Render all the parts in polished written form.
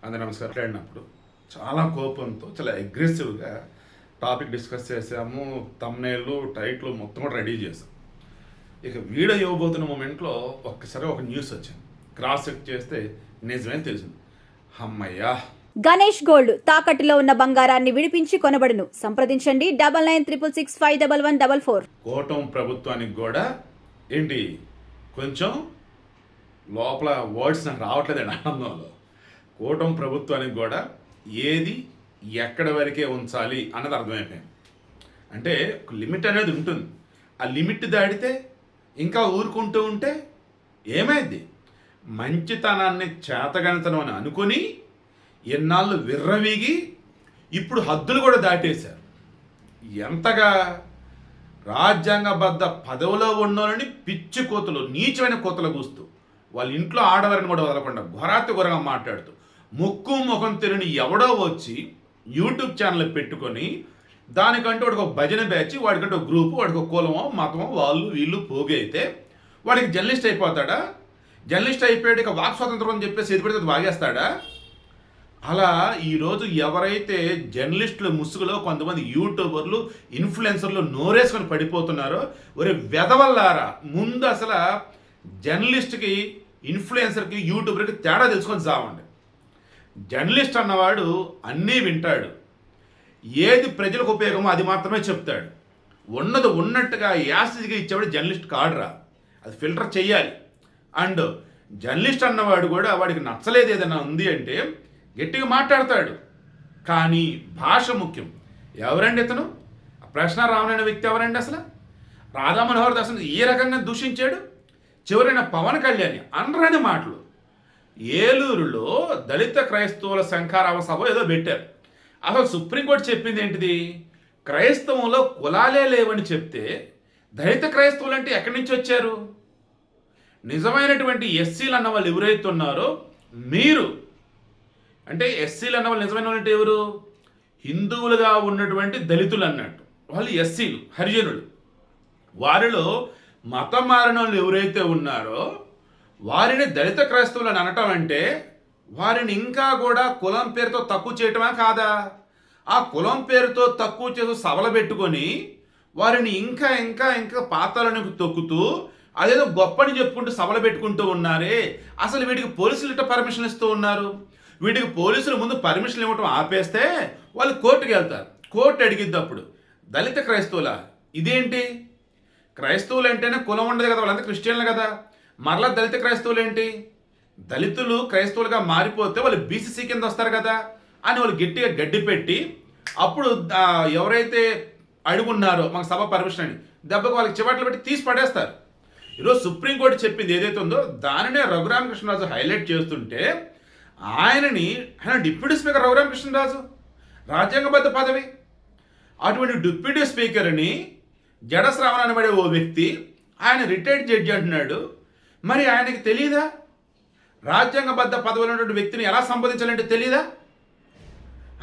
అందరూ నమస్కారం. మాట్లాడినప్పుడు చాలా కోపంతో చాలా అగ్రెసివ్గా టాపిక్ డిస్కస్ చేసాము. తమ్నేళ్ళు టైట్లు మొత్తం కూడా రెడీ చేసాం. ఇక వీడియో ఇవ్వబోతున్న మూమెంట్లో ఒక్కసారి ఒక న్యూస్ వచ్చింది. క్రాస్ చెక్ చేస్తే నిజమే తెలిసింది. అమ్మయ్యా, గణేష్ గోల్డ్ తాకట్టులో ఉన్న బంగారాన్ని విడిపించి కొనబడును. సంప్రదించండి 9966651144. కూటమి ప్రభుత్వానికి కూడా ఏంటి కొంచెం లోపల వర్డ్స్ నాకు రావట్లేదండి ఆనందంలో. కూటమి ప్రభుత్వానికి కూడా ఏది ఎక్కడి వరకే ఉంచాలి అన్నది అర్థమైపోయింది. అంటే ఒక లిమిట్ అనేది ఉంటుంది. ఆ లిమిట్ దాడితే ఇంకా ఊరుకుంటూ ఉంటే ఏమైంది? మంచితనాన్ని చేతగనితనం అని అనుకుని ఎన్నాళ్ళు విర్రవీగి ఇప్పుడు హద్దులు కూడా దాటేశారు. ఎంతగా రాజ్యాంగబద్ధ పదవిలో ఉన్నోళ్ళని పిచ్చి కోతలు, నీచమైన కోతలు కూస్తూ వాళ్ళ ఇంట్లో ఆడవారిని కూడా వదలకుండా ఘోరాతిఘోరంగా మాట్లాడుతూ ముక్కు ముఖం తెలియని ఎవడో వచ్చి యూట్యూబ్ ఛానల్ పెట్టుకొని దానికంటూ వాడికి ఒక భజన బ్యాచ్, వాడికంటే ఒక గ్రూపు, వాడికి ఒక కులమో మతమో వాళ్ళు వీళ్ళు పోగి అయితే వాడికి జర్నలిస్ట్ అయిపోతాడా? జర్నలిస్ట్ అయిపోయాడు ఇక వాక్ స్వాతంత్రం అని చెప్పేసి ఎది పెడితే వాగేస్తాడా? అలా ఈరోజు ఎవరైతే జర్నలిస్టుల ముసుగులో కొంతమంది యూట్యూబర్లు ఇన్ఫ్లుయెన్సర్లు నోరేసుకొని పడిపోతున్నారో, ఒరే వెదవల్లారా, ముందు అసలు జర్నలిస్ట్కి ఇన్ఫ్లుయెన్సర్కి యూట్యూబర్కి తేడా తెలుసుకొని చావండి. జర్నలిస్ట్ అన్నవాడు అన్నీ వింటాడు, ఏది ప్రజలకు ఉపయోగమో అది మాత్రమే చెప్తాడు. ఉన్నది ఉన్నట్టుగా యాసిడ్గా ఇచ్చేవాడు జర్నలిస్ట్ కాడురా, అది ఫిల్టర్ చెయ్యాలి. అండ్ జర్నలిస్ట్ అన్నవాడు కూడా వాడికి నచ్చలేదు ఏదైనా ఉంది అంటే గట్టిగా మాట్లాడతాడు, కానీ భాష ముఖ్యం. ఎవరండి ఇతను? ప్రశ్న రావణ వ్యక్తి ఎవరండి? అసలు రాధా మనోహర్ దాస్ ఏ రకంగా దూషించాడు? చివరైన పవన్ కళ్యాణ్ అనరాని మాటలు. ఏలూరులో దళిత క్రైస్తవుల శంఖారావ సభ ఏదో పెట్టారు. అసలు సుప్రీంకోర్టు చెప్పింది ఏంటిది? క్రైస్తవంలో కులాలే లేవని చెప్తే దళిత క్రైస్తవులు అంటే ఎక్కడి నుంచి వచ్చారు? నిజమైనటువంటి ఎస్సీలు అన్న వాళ్ళు ఎవరైతే ఉన్నారో మీరు, అంటే ఎస్సీలు అన్న వాళ్ళు నిజమైన వాళ్ళు అంటే ఎవరు? హిందువులుగా ఉన్నటువంటి దళితులు అన్నట్టు, వాళ్ళు ఎస్సీలు, హరిజనులు. వారిలో మతం మారిన వాళ్ళు ఎవరైతే ఉన్నారో వారిని దళిత క్రైస్తవులు అని అనటం అంటే వారిని ఇంకా కూడా కులం పేరుతో తక్కువ చేయటమా కాదా? ఆ కులం పేరుతో తక్కువ చేసి సభలు పెట్టుకొని వారిని ఇంకా ఇంకా ఇంకా పాతాలను తొక్కుతూ అదేదో గొప్పని చెప్పుకుంటూ సభలు పెట్టుకుంటూ ఉన్నారే. అసలు వీటికి పోలీసులు ఇట్లా పర్మిషన్ ఇస్తూ ఉన్నారు. వీటికి పోలీసులు ముందు పర్మిషన్ ఇవ్వటం ఆపేస్తే వాళ్ళు కోర్టుకి వెళ్తారు. కోర్టు అడిగిద్ది అప్పుడు దళిత క్రైస్తవుల ఇదేంటి? క్రైస్తవులు అంటేనే కులం ఉండదు కదా, వాళ్ళంతా క్రిస్టియన్లు కదా, మరలా దళిత క్రైస్తవులు ఏంటి? దళితులు క్రైస్తవులుగా మారిపోతే వాళ్ళు బీసీసీ కింద వస్తారు కదా అని వాళ్ళు గట్టిగా గడ్డి పెట్టి అప్పుడు ఎవరైతే అడుగున్నారో మాకు సభ పర్మిషన్ అని దెబ్బకు వాళ్ళకి చివట్లు పెట్టి తీసి పడేస్తారు. ఈరోజు సుప్రీంకోర్టు చెప్పింది ఏదైతే ఉందో దానినే రఘురామకృష్ణరాజు హైలైట్ చేస్తుంటే ఆయన డిప్యూటీ స్పీకర్ రఘురామకృష్ణరాజు రాజ్యాంగబద్ధ పదవి, అటువంటి డిప్యూటీ స్పీకర్ని జడశ్రావణ అనబడే ఓ వ్యక్తి ఆయన రిటైర్డ్ జడ్జి అంటున్నాడు. మరి ఆయనకి తెలియదా రాజ్యాంగబద్ధ పదవిలో ఉన్నటువంటి వ్యక్తిని ఎలా సంబోధించాలంటే? తెలియదా?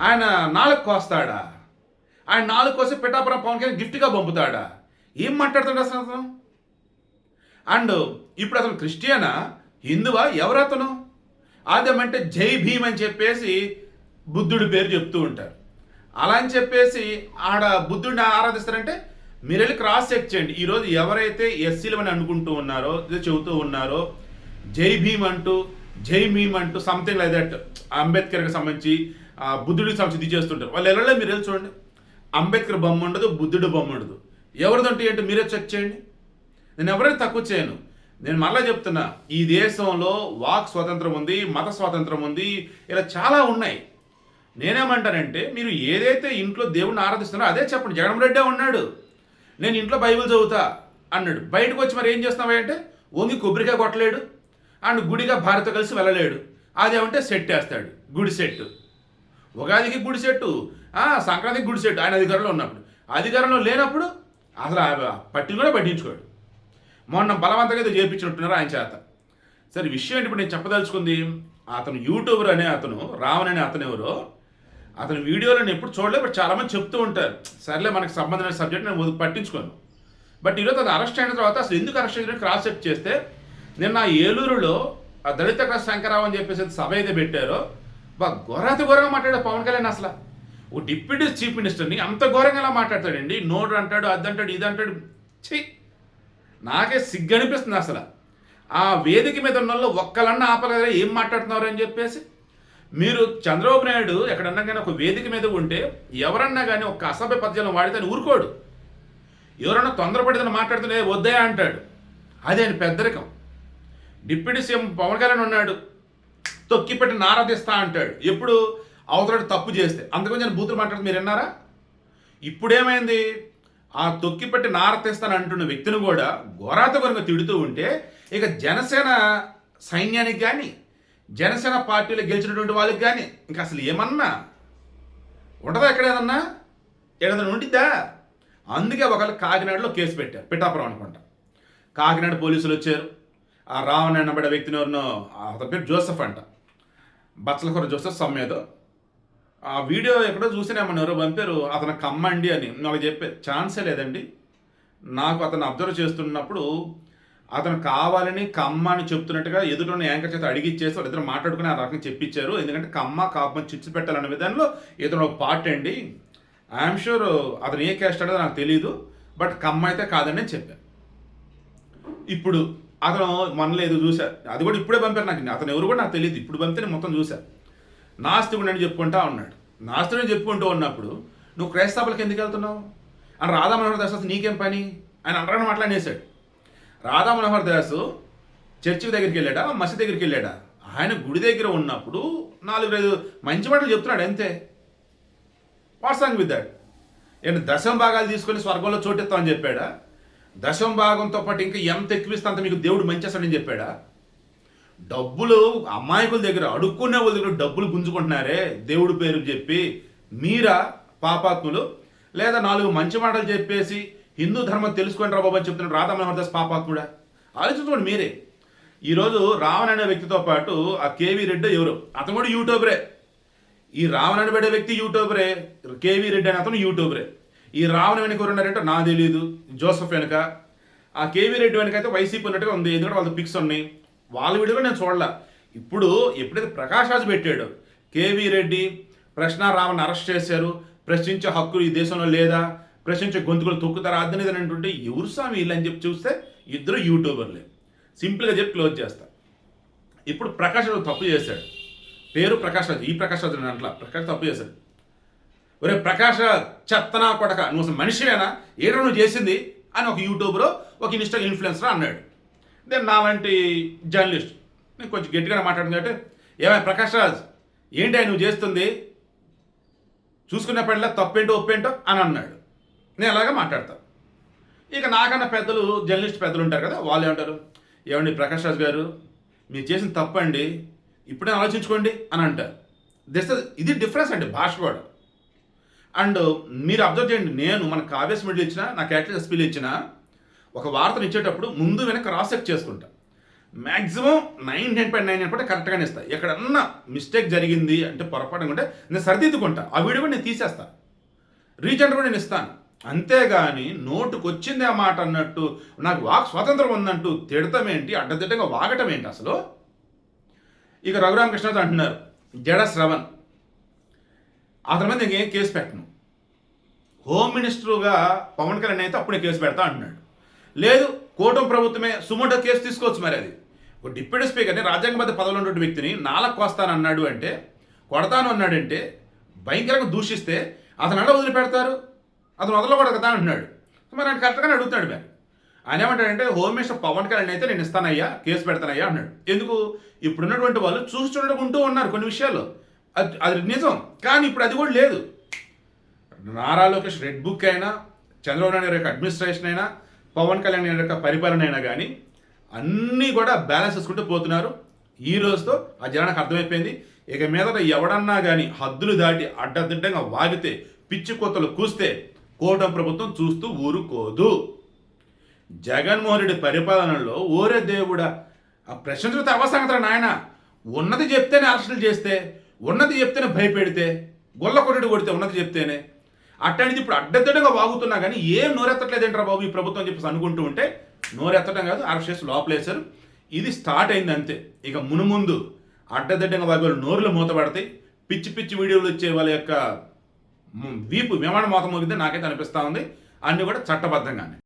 ఆయన నాలుగు కోస్తాడా? ఆయన నాలుగు కోసి పిఠాపురం పవన్ కళ్యాణ్ గిఫ్ట్గా పంపుతాడా? ఏం మాట్లాడుతాడు అసలు అతను? అండ్ ఇప్పుడు అతను క్రిస్టియనా, హిందువా, ఎవరతను? ఆద్యమంటే జై భీమ్ అని చెప్పేసి బుద్ధుడి పేరు చెప్తూ ఉంటారు. అలా అని చెప్పేసి ఆడ బుద్ధుడిని ఆరాధిస్తారంటే మీరు వెళ్ళి క్రాస్ చెక్ చేయండి. ఈరోజు ఎవరైతే ఎస్సీలు అని అనుకుంటూ ఉన్నారో, చెబుతూ ఉన్నారో, జై భీమ్ అంటూ జై భీమ్ అంటూ సంథింగ్ లైక్ దట్ అంబేద్కర్కి సంబంధించి బుద్ధుడికి సంబంధించి ఇది చేస్తుంటారు. వాళ్ళు ఎవరో మీరు వెళ్ళి చూడండి, అంబేద్కర్ బొమ్మ ఉండదు, బుద్ధుడి బొమ్మ ఉండదు. ఎవరిదంటే ఏంటో మీరే చెక్ చేయండి. నేను ఎవరైనా తక్కువ చేయను. నేను మళ్ళీ చెప్తున్నా, ఈ దేశంలో వాక్ స్వాతంత్రం ఉంది, మత స్వాతంత్రం ఉంది, ఇలా చాలా ఉన్నాయి. నేనేమంటానంటే మీరు ఏదైతే ఇంట్లో దేవుడిని ఆరాధిస్తున్నారో అదే చెప్పండి. జగన్మోహన్ రెడ్డే ఉన్నాడు, నేను ఇంట్లో బైబిల్ చదువుతా అన్నాడు. బయటకు వచ్చి మరి ఏం చేస్తున్నావు అంటే ఓంగి కొబ్బరికాయ కొట్టలేడు అండ్ గుడిగా భార్యతో కలిసి వెళ్ళలేడు. అదేమంటే సెట్ వేస్తాడు, గుడి సెట్టు. ఉగాదికి గుడి సెట్టు, సంక్రాంతికి గుడి సెట్టు. ఆయన అధికారంలో ఉన్నప్పుడు, అధికారంలో లేనప్పుడు అసలు పట్టిని కూడా పట్టించుకోడు. మొన్న బలవంతంగా ఏదో చేయించినట్టున్నారు ఆయన చేత. సరే విషయం ఏంటి ఇప్పుడు నేను చెప్పదలుచుకుంది, అతను యూట్యూబర్ అనే అతను, రావణ్ అనే అతను ఎవరో, అతని వీడియోలను ఎప్పుడు చూడలేదు. బట్ చాలామంది చెప్తూ ఉంటారు. సర్లే మనకు సంబంధమైన సబ్జెక్ట్ నేను పట్టించుకోను. బట్ ఈరోజు అది అరెస్ట్ అయిన తర్వాత అసలు ఎందుకు అరెస్ట్ అయిన క్రాస్ చెక్ చేస్తే నిన్న ఏలూరులో ఆ దళిత శంకరావు అని చెప్పేసి సభ అయితే పెట్టారో ఘోరాతి ఘోరంగా మాట్లాడాడు పవన్ కళ్యాణ్ అసలు. ఒక డిప్యూటీ చీఫ్ మినిస్టర్ని అంత ఘోరంగా ఎలా మాట్లాడతాడండి? నోడు అంటాడు, అది అంటాడు, ఇది అంటాడు. ఛీ, నాకే సిగ్గు అనిపిస్తుంది అసలు. ఆ వేదిక మీద ఉన్న వాళ్ళు ఒక్కలన్నా ఆపలేదా ఏం మాట్లాడుతున్నారు అని చెప్పేసి. మీరు చంద్రబాబు నాయుడు ఎక్కడన్నా కానీ ఒక వేదిక మీద ఉంటే ఎవరన్నా కానీ ఒక అసభ్య పద్యాలను వాడితే అని ఊరుకోడు. ఎవరన్నా తొందరపడిదని మాట్లాడుతుంటే వద్దయా అంటాడు. అదే ఆయన పెద్దరికం. డిప్యూటీ సీఎం పవన్ కళ్యాణ్ ఉన్నాడు, తొక్కిపెట్టి నారదిస్తా అంటాడు ఎప్పుడు అవతల తప్పు చేస్తే. అంతకుమించి నేను బూతులు మాట్లాడుతూ మీరు విన్నారా? ఇప్పుడేమైంది? ఆ తొక్కిపెట్టి నారతిస్తాను అంటున్న వ్యక్తిని కూడా ఘోరాతఘోరంగా తిడుతూ ఉంటే ఇక జనసేన సైన్యానికి కానీ జనసేన పార్టీలో గెలిచినటువంటి వాళ్ళకి కానీ ఇంకా అసలు ఏమన్నా ఉంటుందా? ఎక్కడేదన్నా ఉండిద్దా? అందుకే ఒకళ్ళు కాకినాడలో కేసు పెట్టారు, పిఠాపురం అనుకుంటా. కాకినాడ పోలీసులు వచ్చారు. ఆ రావణ్ అనబడే వ్యక్తిని ఎవరినో, అతని పేరు జోసెఫ్ అంట, బచ్చలకూర జోసెఫ్ సమ్మేదో. ఆ వీడియో ఎక్కడో చూసినామని ఎవరో పంపారు, అతను కమ్మండి అని. నాకు చెప్పే ఛాన్సే లేదండి. నాకు అతను అబ్జర్వ్ చేస్తున్నప్పుడు అతను కావాలని కమ్మ అని చెప్తున్నట్టుగా ఎదుటిన్న యాంకర్ చేత అడిగిచ్చేసి వాళ్ళిద్దరు మాట్లాడుకుని ఆ రకంగా చెప్పించారు. ఎందుకంటే కమ్మ కాపమని చిచ్చు పెట్టాలనే విధానంలో ఇతను ఒక పార్ట్ అండి. ఐఎమ్ షూర్ అతను ఏ క్యాస్ట్ అనేది నాకు తెలియదు, బట్ కమ్మ అయితే కాదండి అని చెప్పాను. ఇప్పుడు అతను మనలో ఏదో చూశారు, అది కూడా ఇప్పుడే పంపారు నాకు. అతను ఎవరు కూడా నాకు తెలియదు, ఇప్పుడు పంపితే నేను మొత్తం చూశాను. నాస్తికుడు అని చెప్పుకుంటా ఉన్నాడు. నాస్తికుడు చెప్పుకుంటూ ఉన్నప్పుడు నువ్వు క్రైస్తవులకి ఎందుకు వెళ్తున్నావు అని రాధా మనోహర్ దాస్ నీకేం పని ఆయన అంటారని మాట్లాడేశాడు. రాధా మనోహర్ దాస్ చర్చి దగ్గరికి వెళ్ళాడా, మసీద్ దగ్గరికి వెళ్ళాడా? ఆయన గుడి దగ్గర ఉన్నప్పుడు 4-5 మంచి మాటలు చెప్తున్నాడు అంతే. వాట్సాంగ్ విత్ దాట్. ఏంటి దశమ భాగాలు తీసుకొని స్వర్గంలో చోటెత్తామని చెప్పాడా? దశమ భాగంతో పాటు ఇంకా ఎంత ఎక్కువిస్తే అంత మీకు దేవుడు మంచేస్తాడని చెప్పాడా? డబ్బులు అమాయకుల దగ్గర, అడుక్కునే వాళ్ళ దగ్గర డబ్బులు గుంజుకుంటున్నారే దేవుడి పేరు చెప్పి. మీరా పాపాత్ములు? లేదా 4 మంచి మాటలు చెప్పేసి హిందూ ధర్మం తెలుసుకొని రా బాబు అని చెప్తున్నాడు రాధా మనోహర్ దాస్ పాపాత్ముడా? ఆలోచించుకోండి మీరే. ఈరోజు రావణ్ అనే వ్యక్తితో పాటు ఆ కేవీ రెడ్డి ఎవరు, అతను కూడా యూట్యూబరే. ఈ రావణ్ అనబడే వ్యక్తి యూట్యూబరే, కేవీ రెడ్డి అని అతను యూట్యూబరే. ఈ రావణ్ వెనక ఎవరు ఉన్నారంటే నాకు తెలియదు. జోసెఫ్ వెనక, ఆ కేవీ రెడ్డి వెనక అయితే వైసీపీ ఉన్నట్టుగా ఉంది, ఎందుకంటే వాళ్ళ పిక్స్ ఉన్నాయి. వాళ్ళ వీడియో కూడా నేను చూడలే. ఇప్పుడు ఎప్పుడైతే ప్రకాష్ రాజు పెట్టాడు కేవీ రెడ్డి ప్రశ్న రావణ్ అరెస్ట్ చేశారు, ప్రశ్నించే హక్కు ఈ దేశంలో లేదా, ప్రశ్నించే గొంతుకులు తొక్కుతారా అద్దనేది అంటుంటే ఎవరు స్వామి వీళ్ళు అని చెప్పి చూస్తే ఇద్దరు యూట్యూబర్లే. సింపుల్గా చెప్పి క్లోజ్ చేస్తా. ఇప్పుడు ప్రకాష్ రాజు తప్పు చేశాడు, పేరు ప్రకాష్ రాజు, ఈ ప్రకాష్ రాజు అట్లా ప్రకాష్ తప్పు చేశాడు. ఒరే ప్రకాష్ రాజ్ చెత్తనా కొడక, నువ్వు అసలు మనిషివేనా, ఏడో నువ్వు చేసింది అని ఒక యూట్యూబరో ఒక ఇన్స్టా ఇన్ఫ్లుయెన్సర్ అన్నాడు. దెన్ నా వంటి జర్నలిస్ట్ నేను కొంచెం గట్టిగానే మాట్లాడుతుందంటే, ఏమైనా ప్రకాష్ రాజ్ ఏంటి ఆయన నువ్వు చేస్తుంది, చూసుకున్నప్పటిలా తప్పేంటో ఒప్పేంటో అని అన్నాడు. నేను అలాగే మాట్లాడతాను. ఇక నాకన్నా పెద్దలు, జర్నలిస్ట్ పెద్దలు ఉంటారు కదా, వాళ్ళు ఏమంటారు, ఏమండి ప్రకాష్ రాజ్ గారు మీరు చేసిన తప్పండి, ఇప్పుడే ఆలోచించుకోండి అని అంటారు. ఇది డిఫరెన్స్ అండి భాష కూడా. అండ్ మీరు అబ్జర్వ్ చేయండి, నేను మన కావ్యస్ మీడియా ఇచ్చిన, నా క్యాటరీ ఎస్పీలు ఇచ్చిన ఒక వార్తను ఇచ్చేటప్పుడు ముందు వెనక క్రాస్ చెక్ చేసుకుంటా. మ్యాక్సిమం 99.9% కరెక్ట్గానే ఇస్తాను. ఎక్కడన్నా మిస్టేక్ జరిగింది అంటే పొరపాటు ఉంటే నేను సరిదిద్దుకుంటా, ఆ వీడియో కూడా నేను తీసేస్తాను, రీచ్ కూడా నేను ఇస్తాను. అంతేగాని నోటుకు వచ్చింది ఆ మాట అన్నట్టు, నాకు వాక్ స్వాతంత్రం ఉందంటూ తిడతాం ఏంటి, అడ్డదిడ్డంగా వాగటం ఏంటి అసలు. ఇక రఘురామకృష్ణతో అంటున్నారు జడ శ్రవణ్, అతని మీద ఇంకేం కేసు పెట్టను, హోమ్ మినిస్టర్గా పవన్ కళ్యాణ్ అయితే అప్పుడే కేసు పెడతా అంటున్నాడు. లేదు కూటమి ప్రభుత్వమే సుమోటో కేసు తీసుకోవచ్చు. మరి అది ఒక డిప్యూటీ స్పీకర్ని, రాజ్యాంగబద్ధ పదవులు ఉన్నటువంటి వ్యక్తిని నాలకు కోస్తాను అన్నాడు అంటే, కొడతాను అన్నాడంటే, భయంకరంగా దూషిస్తే అతను అలా వదిలిపెడతారు, అతను వదలకూడదు కదా అంటున్నాడు. మరి ఆయన కరెక్ట్గానే అడుగుతున్నాడు. మరి ఆయన ఏమంటాడంటే, హోమ్ మినిస్టర్ పవన్ కళ్యాణ్ అయితే నేను ఇస్తానయ్యా, కేసు పెడతానయ్యా అన్నాడు. ఎందుకు? ఇప్పుడున్నటువంటి వాళ్ళు చూస్తుంటూ ఉన్నారు కొన్ని విషయాల్లో, అది నిజం. కానీ ఇప్పుడు అది కూడా లేదు. నారా లోకేష్ రెడ్ బుక్ అయినా, చంద్రబాబు నాయుడు యొక్క అడ్మినిస్ట్రేషన్ అయినా, పవన్ కళ్యాణ్ యొక్క పరిపాలన అయినా కానీ అన్నీ కూడా బ్యాలెన్స్ చేసుకుంటూ పోతున్నారు. ఈ రోజుతో ఆ జనానికి అర్థమైపోయింది. ఇక మీదట ఎవడన్నా కానీ హద్దులు దాటి అడ్డదిడ్డంగా వాగితే, పిచ్చి కోతలు కూస్తే కూటమి ప్రభుత్వం చూస్తూ ఊరుకోదు. జగన్మోహన్ రెడ్డి పరిపాలనలో ఓరే దేవుడా, ఆ ప్రశ్నించిన అవసరం నాయన, ఉన్నది చెప్తేనే అరెస్టులు చేస్తే, ఉన్నది చెప్తేనే భయపెడితే, గొల్ల కొట్టడి కొడితే ఉన్నది చెప్తేనే, అట్టనిది ఇప్పుడు అడ్డదిడ్డంగా వాగుతున్నా కానీ ఏం నోరెత్తట్లేదేంట్రా బాబు ఈ ప్రభుత్వం చెప్పేసి అనుకుంటూ ఉంటే, నోరెత్తడం కాదు, అరెస్ట్ చేసి లోపలేశారు. ఇది స్టార్ట్ అయింది అంతే. ఇక మునుముందు అడ్డదిడ్డంగా వాగే నోరులు మూతపడతాయి, పిచ్చి పిచ్చి వీడియోలు వచ్చే వాళ్ళ యొక్క వీపు విమాన మోతం మోగితే నాకైతే అనిపిస్తూ ఉంది. అన్నీ కూడా చట్టబద్ధంగానే.